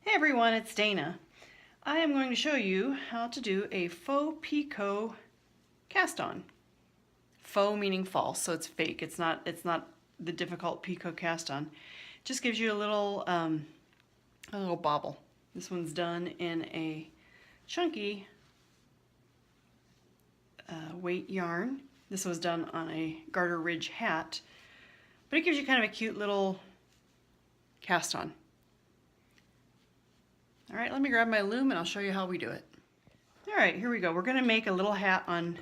Hey everyone, it's Dana. I am going to show you how to do a faux picot cast on. Faux meaning false, so it's fake. It's not the difficult picot cast on. It just gives you a little bobble. This one's done in a chunky weight yarn. This was done on a garter ridge hat, but it gives you kind of a cute little cast on. All right, let me grab my loom and I'll show you how we do it. All right, here we go. We're going to make a little hat on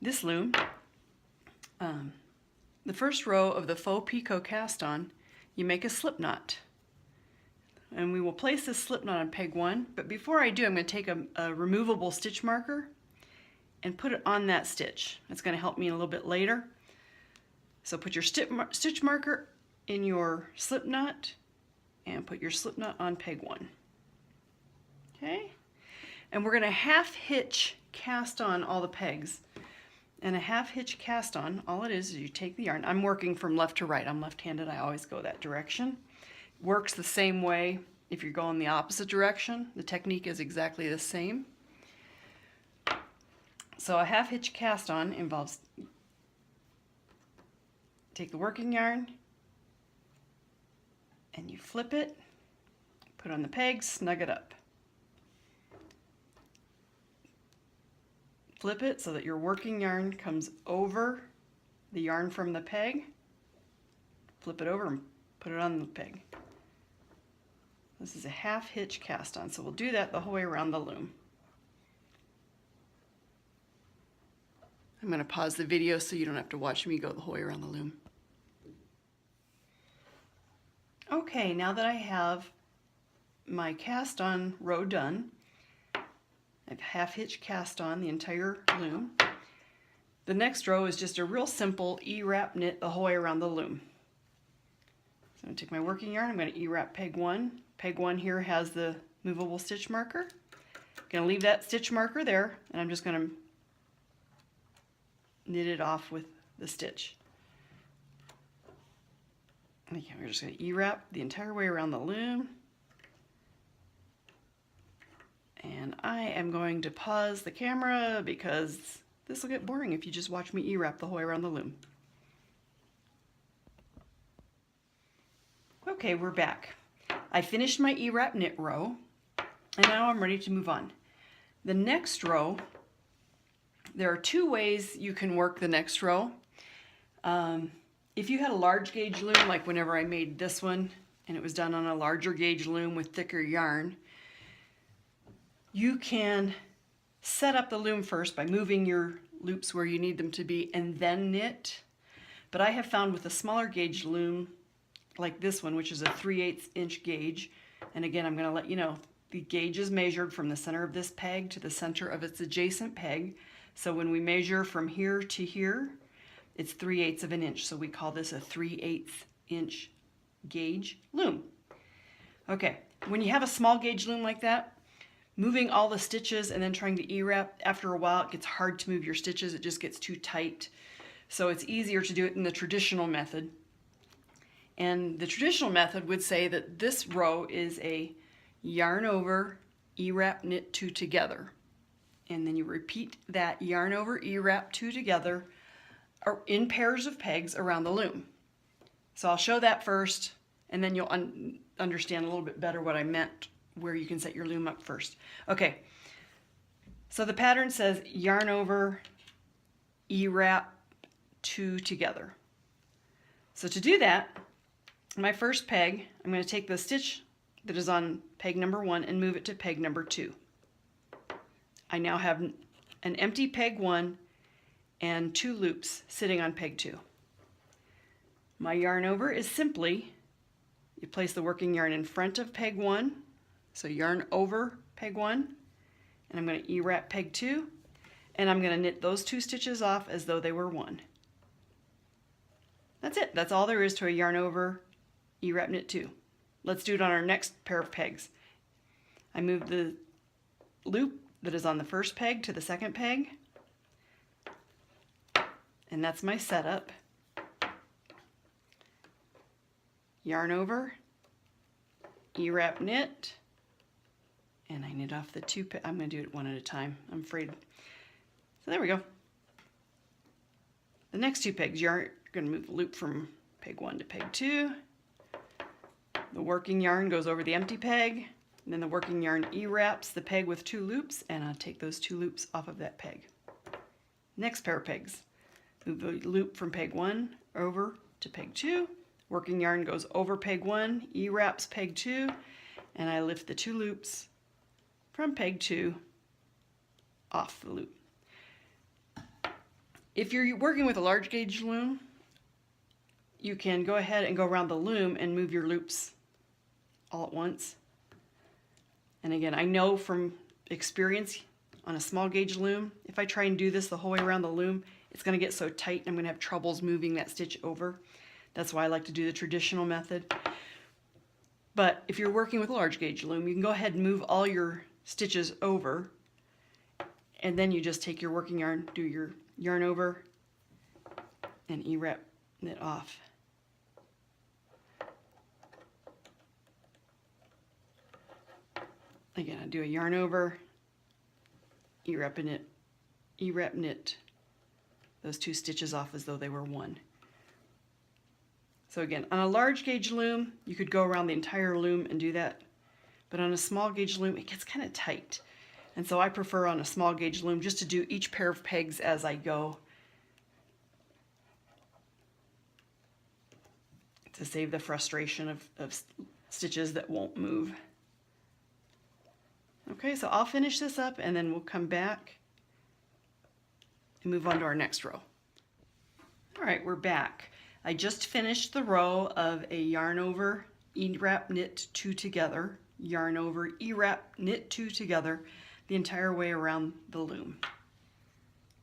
this loom. The first row of the faux picot cast on, you make a slip knot. And we will place this slip knot on peg 1, but before I do, I'm going to take a removable stitch marker and put it on that stitch. That's going to help me a little bit later. So put your stitch marker in your slip knot and put your slip knot on peg 1. Okay, and we're going to half hitch cast on all the pegs. And a half hitch cast on, all it is you take the yarn. I'm working from left to right. I'm left-handed. I always go that direction. Works the same way if you're going the opposite direction. The technique is exactly the same. So a half hitch cast on involves take the working yarn and you flip it, put on the pegs, snug it up. Flip it so that your working yarn comes over the yarn from the peg. Flip it over and put it on the peg. This is a half hitch cast on, so we'll do that the whole way around the loom. I'm going to pause the video so you don't have to watch me go the whole way around the loom. Okay, now that I have my cast on row done, I've half hitch cast on the entire loom. The next row is just a real simple E-wrap knit the whole way around the loom. So I'm going to take my working yarn, I'm going to E-wrap peg 1. Peg 1 here has the movable stitch marker. I'm going to leave that stitch marker there, and I'm just going to knit it off with the stitch. Okay, we're just going to E-wrap the entire way around the loom. And I am going to pause the camera because this will get boring if you just watch me E-wrap the whole way around the loom. Okay, we're back. I finished my E-wrap knit row, and now I'm ready to move on. The next row, there are two ways you can work the next row. If you had a large gauge loom, like whenever I made this one, and it was done on a larger gauge loom with thicker yarn, you can set up the loom first by moving your loops where you need them to be and then knit. But I have found with a smaller gauge loom like this one, which is a 3/8 inch gauge, and again I'm going to let you know the gauge is measured from the center of this peg to the center of its adjacent peg. So when we measure from here to here, it's 3/8 of an inch. So we call this a 3/8 inch gauge loom. Okay, when you have a small gauge loom like that, moving all the stitches and then trying to E-wrap, after a while it gets hard to move your stitches. It just gets too tight. So it's easier to do it in the traditional method. And the traditional method would say that this row is a yarn over, E-wrap, knit 2 together. And then you repeat that yarn over, E-wrap 2 together in pairs of pegs around the loom. So I'll show that first, and then you'll understand a little bit better what I meant where you can set your loom up first. Okay, so the pattern says yarn over, E-wrap 2 together. So to do that, my first peg, I'm going to take the stitch that is on peg number 1 and move it to peg number 2. I now have an empty peg 1 and 2 loops sitting on peg 2. My yarn over is simply, you place the working yarn in front of peg 1, so yarn over peg 1, and I'm going to E-wrap peg 2, and I'm going to knit those 2 stitches off as though they were 1. That's it. That's all there is to a yarn over, E-wrap, knit 2. Let's do it on our next pair of pegs. I move the loop that is on the first peg to the second peg, and that's my setup. Yarn over, E-wrap knit, and I knit off the two. I'm going to do it one at a time. I'm afraid. So there we go. The next two pegs, you're going to move the loop from peg 1 to peg 2. The working yarn goes over the empty peg, and then the working yarn E-wraps the peg with 2 loops, and I'll take those 2 loops off of that peg. Next pair of pegs, move the loop from peg 1 over to peg 2. Working yarn goes over peg 1, E-wraps peg 2, and I lift the 2 loops from peg 2 off the loop. If you're working with a large gauge loom, you can go ahead and go around the loom and move your loops all at once. And again, I know from experience on a small gauge loom, if I try and do this the whole way around the loom, it's going to get so tight and I'm going to have troubles moving that stitch over. That's why I like to do the traditional method. But if you're working with a large gauge loom, you can go ahead and move all your stitches over, and then you just take your working yarn, do your yarn over, and E-wrap knit off. Again, I do a yarn over, E-wrap knit those 2 stitches off as though they were one. So again, on a large gauge loom, you could go around the entire loom and do that. But on a small gauge loom, it gets kind of tight. And so I prefer on a small gauge loom just to do each pair of pegs as I go, to save the frustration of stitches that won't move. Okay, so I'll finish this up and then we'll come back and move on to our next row. All right, we're back. I just finished the row of a yarn over, E-wrap knit 2 together, yarn over, E-wrap knit 2 together the entire way around the loom.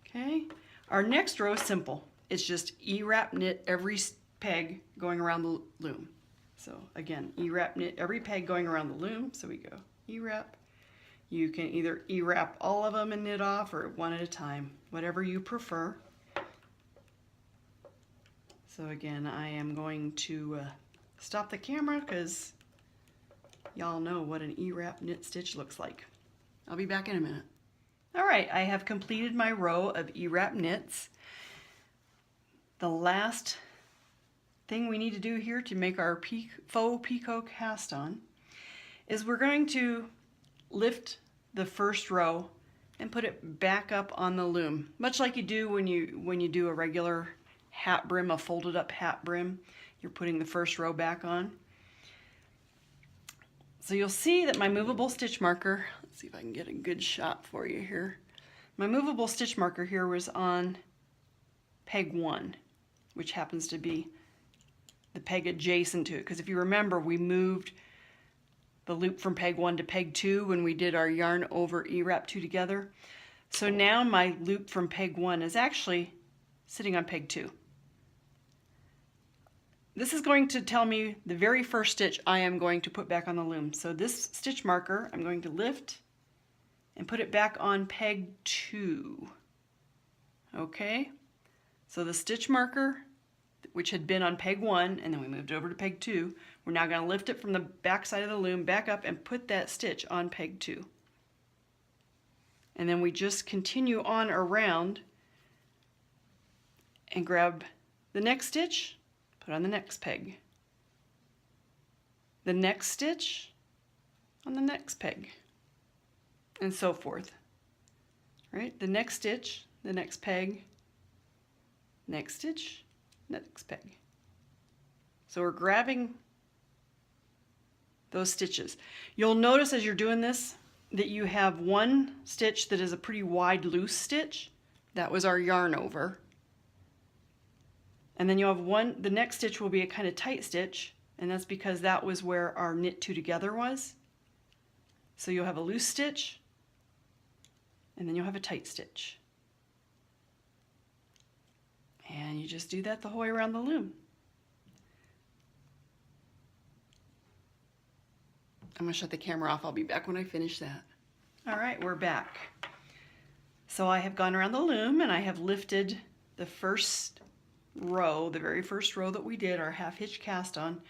Okay, our next row is simple. It's just E-wrap knit every peg going around the loom. So again, E-wrap knit every peg going around the loom. So we go E-wrap. You can either E-wrap all of them and knit off, or one at a time, whatever you prefer. So again, I am going to stop the camera because y'all know what an E-wrap knit stitch looks like. I'll be back in a minute. All right, I have completed my row of E-wrap knits. The last thing we need to do here to make our faux picot cast on is we're going to lift the first row and put it back up on the loom, much like you do when you do a regular hat brim, a folded up hat brim. You're putting the first row back on. So you'll see that my movable stitch marker, let's see if I can get a good shot for you here. My movable stitch marker here was on peg 1, which happens to be the peg adjacent to it, because if you remember, we moved the loop from peg 1 to peg 2 when we did our yarn over E-wrap 2 together. So now my loop from peg 1 is actually sitting on peg 2. This is going to tell me the very first stitch I am going to put back on the loom. So this stitch marker, I'm going to lift and put it back on peg 2. Okay, so the stitch marker, which had been on peg 1, and then we moved over to peg 2, we're now going to lift it from the back side of the loom back up and put that stitch on peg 2. And then we just continue on around and grab the next stitch, put on the next peg. The next stitch on the next peg, and so forth. Right? The next stitch, the next peg, next stitch, next peg. So we're grabbing those stitches. You'll notice as you're doing this that you have one stitch that is a pretty wide loose stitch. That was our yarn over. And then you'll have the next stitch will be a kind of tight stitch, and that's because that was where our knit 2 together was. So you'll have a loose stitch, and then you'll have a tight stitch. And you just do that the whole way around the loom. I'm going to shut the camera off. I'll be back when I finish that. All right, we're back. So I have gone around the loom and I have lifted the first row, the very first row that we did, our half hitch cast on.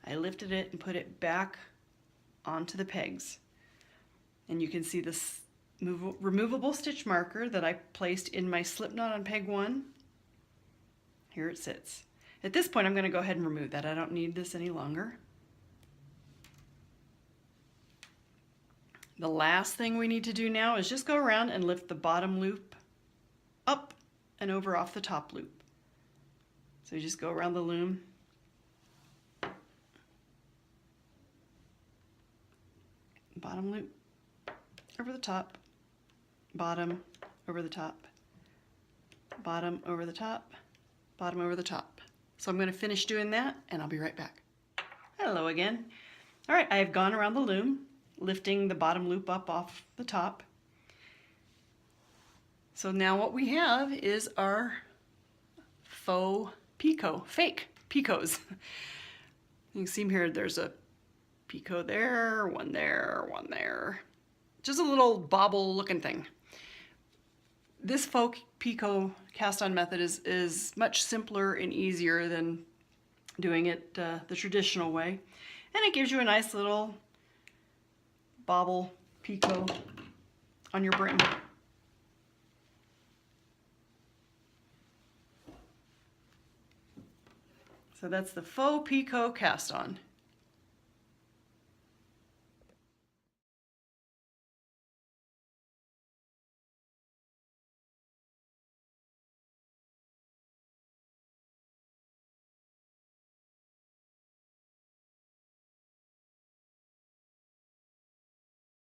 I lifted it and put it back onto the pegs. And you can see this removable stitch marker that I placed in my slip knot on peg 1. Here it sits. At this point I'm going to go ahead and remove that. I don't need this any longer. The last thing we need to do now is just go around and lift the bottom loop up and over off the top loop. So you just go around the loom. Bottom loop over the top, bottom over the top, bottom over the top, bottom over the top. So I'm going to finish doing that and I'll be right back. Hello again. All right, I have gone around the loom, lifting the bottom loop up off the top. So now what we have is our faux picot, fake picots. You can see here there's a picot there, one there, one there. Just a little bobble looking thing. This faux picot cast on method is much simpler and easier than doing it the traditional way. And it gives you a nice little bobble picot on your brim. So that's the faux picot cast on.